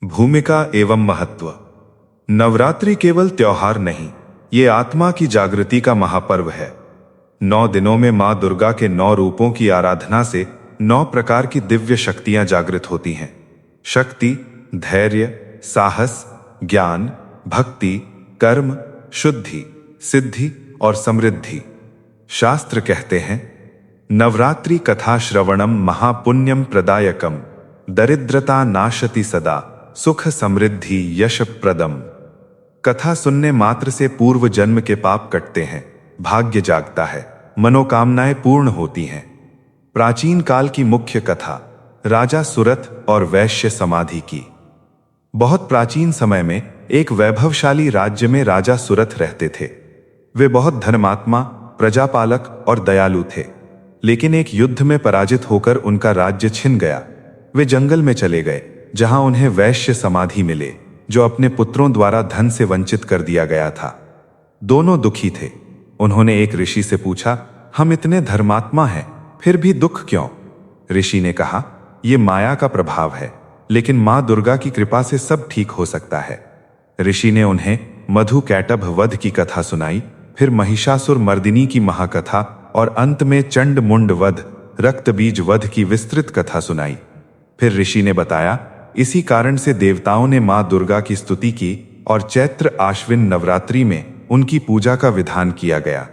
भूमिका एवं महत्व। नवरात्रि केवल त्योहार नहीं, ये आत्मा की जागृति का महापर्व है। 9 दिनों में मां दुर्गा के 9 रूपों की आराधना से 9 प्रकार की दिव्य शक्तियां जागृत होती हैं। शक्ति, धैर्य, साहस, ज्ञान, भक्ति, कर्म, शुद्धि, सिद्धि और समृद्धि। शास्त्र कहते हैं, नवरात्रि कथा श्रवणम महापुण्यम प्रदायकम, दरिद्रता नाशति सदा, सुख समृद्धि यश प्रदम। कथा सुनने मात्र से पूर्व जन्म के पाप कटते हैं, भाग्य जागता है, मनोकामनाएं पूर्ण होती हैं। प्राचीन काल की मुख्य कथा राजा सुरथ और वैश्य समाधि की। बहुत प्राचीन समय में एक वैभवशाली राज्य में राजा सुरथ रहते थे। वे बहुत धर्मात्मा, प्रजापालक और दयालु थे, लेकिन एक युद्ध में पराजित होकर उनका राज्य छिन गया। वे जंगल में चले गए, जहां उन्हें वैश्य समाधि मिले, जो अपने पुत्रों द्वारा धन से वंचित कर दिया गया था। दोनों दुखी थे। उन्होंने एक ऋषि से पूछा, हम इतने धर्मात्मा हैं, फिर भी दुख क्यों? ऋषि ने कहा, यह माया का प्रभाव है, लेकिन मां दुर्गा की कृपा से सब ठीक हो सकता है। ऋषि ने उन्हें मधु कैटभ वध की कथा सुनाई, फिर महिषासुर मर्दिनी की महाकथा और अंत में चंड मुंड वध, रक्त बीज वध की विस्तृत कथा सुनाई। फिर ऋषि ने बताया, इसी कारण से देवताओं ने मां दुर्गा की स्तुति की और चैत्र आश्विन नवरात्रि में उनकी पूजा का विधान किया गया।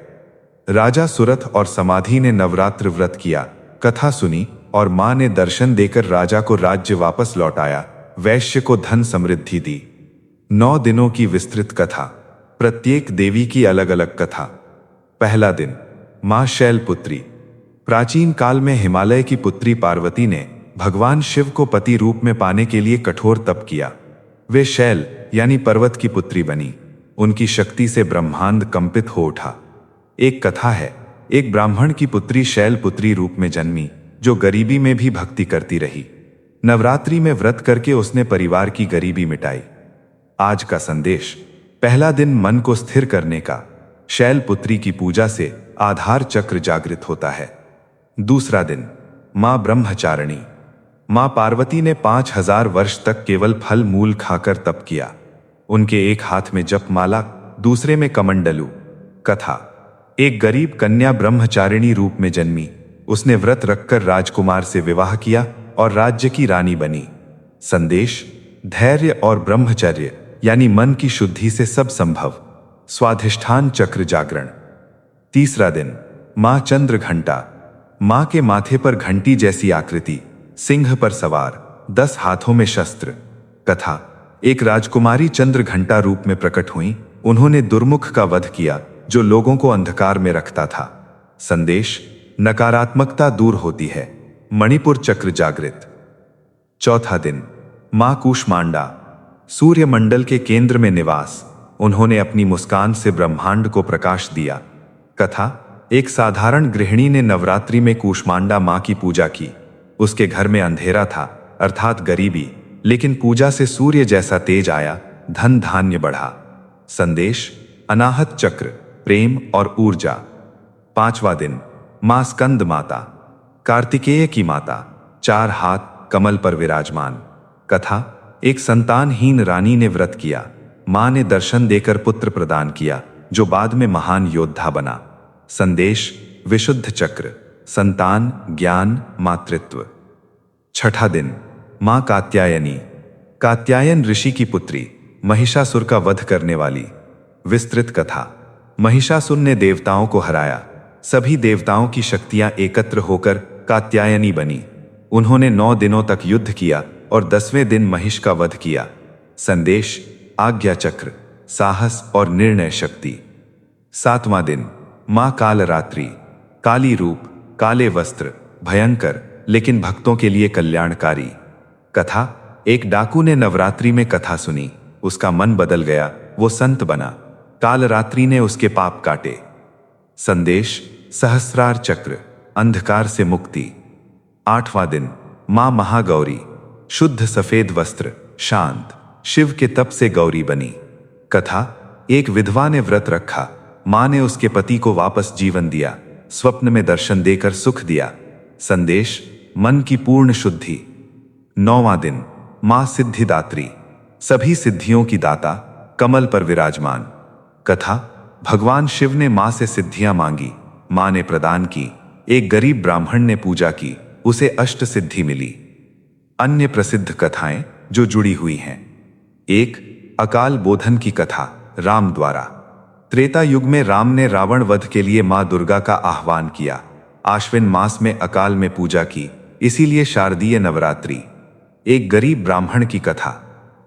राजा सुरथ और समाधि ने नवरात्र व्रत किया, कथा सुनी और मां ने दर्शन देकर राजा को राज्य वापस लौटाया, वैश्य को धन समृद्धि दी। 9 दिनों की विस्तृत कथा, प्रत्येक देवी की अलग अलग कथा। पहला दिन, मां शैलपुत्री। प्राचीन काल में हिमालय की पुत्री पार्वती ने भगवान शिव को पति रूप में पाने के लिए कठोर तप किया। वे शैल यानी पर्वत की पुत्री बनी। उनकी शक्ति से ब्रह्मांड कंपित हो उठा। एक कथा है, एक ब्राह्मण की पुत्री शैलपुत्री रूप में जन्मी, जो गरीबी में भी भक्ति करती रही। नवरात्रि में व्रत करके उसने परिवार की गरीबी मिटाई। आज का संदेश, पहला दिन मन को स्थिर करने का। शैलपुत्री की पूजा से आधार चक्र जागृत होता है। दूसरा दिन, मां ब्रह्मचारिणी। मां पार्वती ने 5000 वर्ष तक केवल फल मूल खाकर तप किया। उनके एक हाथ में जपमाला, दूसरे में कमंडलू। कथा, एक गरीब कन्या ब्रह्मचारिणी रूप में जन्मी। उसने व्रत रखकर राजकुमार से विवाह किया और राज्य की रानी बनी। संदेश, धैर्य और ब्रह्मचर्य यानी मन की शुद्धि से सब संभव। स्वाधिष्ठान चक्र जागरण। तीसरा दिन, मां चंद्र घंटा। मां के माथे पर घंटी जैसी आकृति, सिंह पर सवार, 10 हाथों में शस्त्र। कथा, एक राजकुमारी चंद्र घंटा रूप में प्रकट हुई। उन्होंने दुर्मुख का वध किया, जो लोगों को अंधकार में रखता था। संदेश, नकारात्मकता दूर होती है। मणिपुर चक्र जागृत। चौथा दिन, मां कूष्मांडा। सूर्यमंडल के केंद्र में निवास। उन्होंने अपनी मुस्कान से ब्रह्मांड को प्रकाश दिया। कथा, एक साधारण गृहिणी ने नवरात्रि में कूष्मांडा मां की पूजा की। उसके घर में अंधेरा था, अर्थात गरीबी, लेकिन पूजा से सूर्य जैसा तेज आया, धन धान्य बढ़ा। संदेश, अनाहत चक्र, प्रेम और ऊर्जा। पांचवा दिन, मां स्कंद माता। कार्तिकेय की माता, 4 हाथ कमल पर विराजमान। कथा, एक संतानहीन रानी ने व्रत किया। मां ने दर्शन देकर पुत्र प्रदान किया, जो बाद में महान योद्धा बना। संदेश, विशुद्ध चक्र, संतान, ज्ञान, मातृत्व। छठा दिन, मां कात्यायनी। कात्यायन ऋषि की पुत्री, महिषासुर का वध करने वाली। विस्तृत कथा, महिषासुर ने देवताओं को हराया। सभी देवताओं की शक्तियां एकत्र होकर कात्यायनी बनी। उन्होंने 9 दिनों तक युद्ध किया और 10वें दिन महिष का वध किया। संदेश, आज्ञा चक्र, साहस और निर्णय शक्ति। 7वां दिन, मां कालरात्रि। काली रूप, काले वस्त्र, भयंकर लेकिन भक्तों के लिए कल्याणकारी। कथा, एक डाकू ने नवरात्रि में कथा सुनी। उसका मन बदल गया, वो संत बना। कालरात्रि ने उसके पाप काटे। संदेश, सहस्रार चक्र, अंधकार से मुक्ति। 8वां दिन, मां महागौरी। शुद्ध सफेद वस्त्र, शांत, शिव के तप से गौरी बनी। कथा, एक विधवा ने व्रत रखा। मां ने उसके पति को वापस जीवन दिया, स्वप्न में दर्शन देकर सुख दिया। संदेश, मन की पूर्ण शुद्धि। 9वां दिन, मां सिद्धिदात्री, सभी सिद्धियों की दाता, कमल पर विराजमान। कथा। भगवान शिव ने मां से सिद्धियां मांगी, मां ने प्रदान की। एक गरीब ब्राह्मण ने पूजा की, उसे अष्ट सिद्धि मिली। अन्य प्रसिद्ध कथाएं जो जुड़ी हुई हैं। एक, अकाल बोधन की कथा, राम द्वारा। त्रेता युग में राम ने रावण वध के लिए मां दुर्गा का आह्वान किया। आश्विन मास में अकाल में पूजा की, इसीलिए शारदीय नवरात्रि। एक गरीब ब्राह्मण की कथा।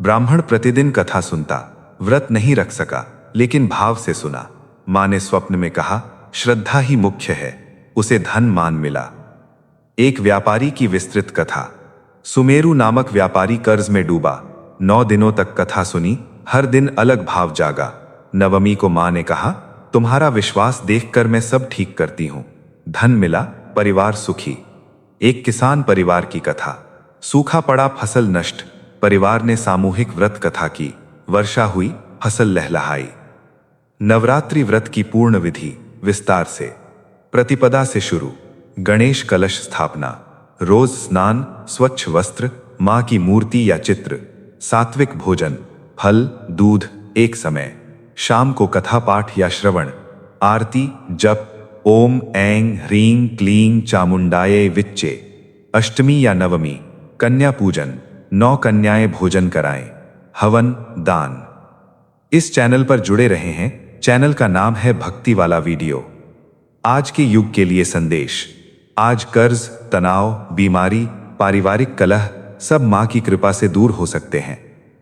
ब्राह्मण प्रतिदिन कथा सुनता, व्रत नहीं रख सका, लेकिन भाव से सुना। मां ने स्वप्न में कहा, श्रद्धा ही मुख्य है। उसे धन मान मिला। एक व्यापारी की विस्तृत कथा। सुमेरु नामक व्यापारी कर्ज में डूबा। 9 दिनों तक कथा सुनी, हर दिन अलग भाव जागा। नवमी को मां ने कहा, तुम्हारा विश्वास देखकर मैं सब ठीक करती हूं। धन मिला, परिवार सुखी। एक किसान परिवार की कथा। सूखा पड़ा, फसल नष्ट। परिवार ने सामूहिक व्रत कथा की, वर्षा हुई, फसल लहलहाई। नवरात्रि व्रत की पूर्ण विधि विस्तार से। प्रतिपदा से शुरू। गणेश कलश स्थापना, रोज स्नान, स्वच्छ वस्त्र, मां की मूर्ति या चित्र, सात्विक भोजन, फल, दूध एक समय। शाम को कथा पाठ या श्रवण, आरती, जप, ओम ऐं ह्रीं क्लीं चामुंडाये विच्चे। अष्टमी या नवमी, कन्या पूजन, 9 कन्याएं भोजन कराएं। हवन, दान। इस चैनल पर जुड़े रहे हैं। चैनल का नाम है भक्ति वाला वीडियो। आज के युग के लिए संदेश। आज कर्ज, तनाव, बीमारी, पारिवारिक कलह सब मां की कृपा से दूर हो सकते हैं।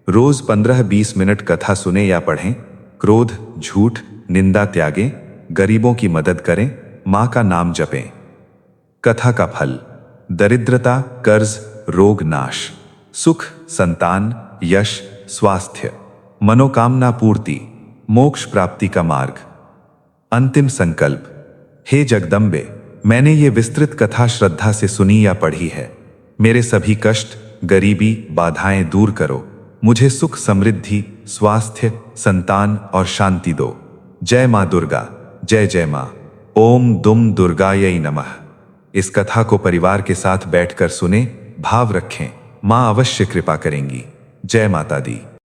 रोज 15-20 मिनट कथा सुने या पढ़ें। क्रोध, झूठ, निंदा त्यागें, गरीबों की मदद करें, मां का नाम जपें। कथा का फल। दरिद्रता, कर्ज, रोग नाश, सुख, संतान, यश, स्वास्थ्य, मनोकामना पूर्ति, मोक्ष प्राप्ति का मार्ग। अंतिम संकल्प। हे जगदम्बे, मैंने ये विस्तृत कथा श्रद्धा से सुनी या पढ़ी है। मेरे सभी कष्ट, गरीबी, बाधाएं दूर करो। मुझे सुख, समृद्धि, स्वास्थ्य, संतान और शांति दो। जय मां दुर्गा, जय जय मां। ओम दुम दुर्गायै नमः। इस कथा को परिवार के साथ बैठकर सुने, भाव रखें, मां अवश्य कृपा करेंगी। जय माता दी।